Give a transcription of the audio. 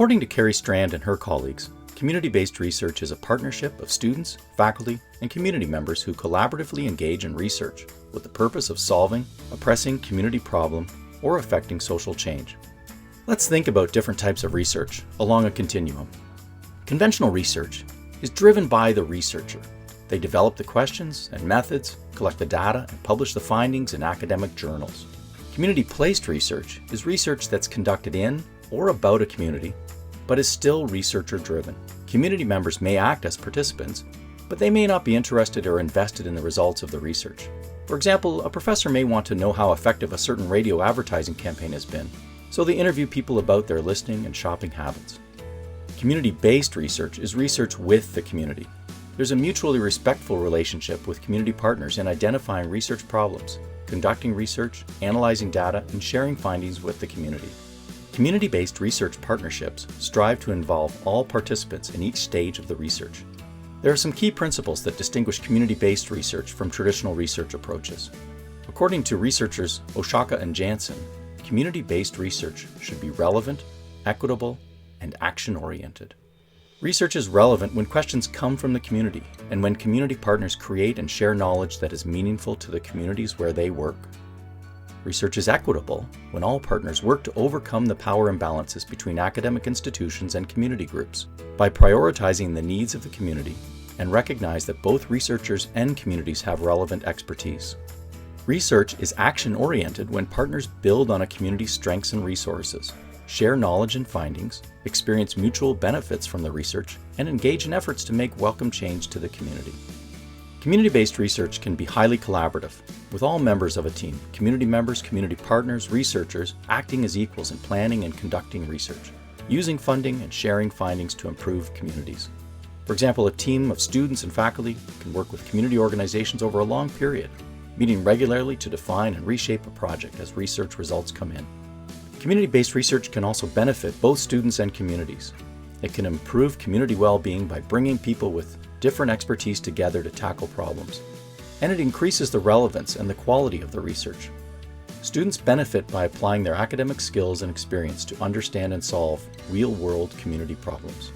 According to Carrie Strand and her colleagues, community-based research is a partnership of students, faculty, and community members who collaboratively engage in research with the purpose of solving a pressing community problem or affecting social change. Let's think about different types of research along a continuum. Conventional research is driven by the researcher. They develop the questions and methods, collect the data, and publish the findings in academic journals. Community-placed research is research that's conducted in or about a community, but is still researcher-driven. Community members may act as participants, but they may not be interested or invested in the results of the research. For example, a professor may want to know how effective a certain radio advertising campaign has been, so they interview people about their listening and shopping habits. Community-based research is research with the community. There's a mutually respectful relationship with community partners in identifying research problems, conducting research, analyzing data, and sharing findings with the community. Community-based research partnerships strive to involve all participants in each stage of the research. There are some key principles that distinguish community-based research from traditional research approaches. According to researchers Oshaka and Jansen, community-based research should be relevant, equitable, and action-oriented. Research is relevant when questions come from the community and when community partners create and share knowledge that is meaningful to the communities where they work. Research is equitable when all partners work to overcome the power imbalances between academic institutions and community groups by prioritizing the needs of the community and recognize that both researchers and communities have relevant expertise. Research is action-oriented when partners build on a community's strengths and resources, share knowledge and findings, experience mutual benefits from the research, and engage in efforts to make welcome change to the community. Community-based research can be highly collaborative, with all members of a team, community members, community partners, researchers, acting as equals in planning and conducting research, using funding and sharing findings to improve communities. For example, a team of students and faculty can work with community organizations over a long period, meeting regularly to define and reshape a project as research results come in. Community-based research can also benefit both students and communities. It can improve community well-being by bringing people with different expertise together to tackle problems. And it increases the relevance and the quality of the research. Students benefit by applying their academic skills and experience to understand and solve real-world community problems.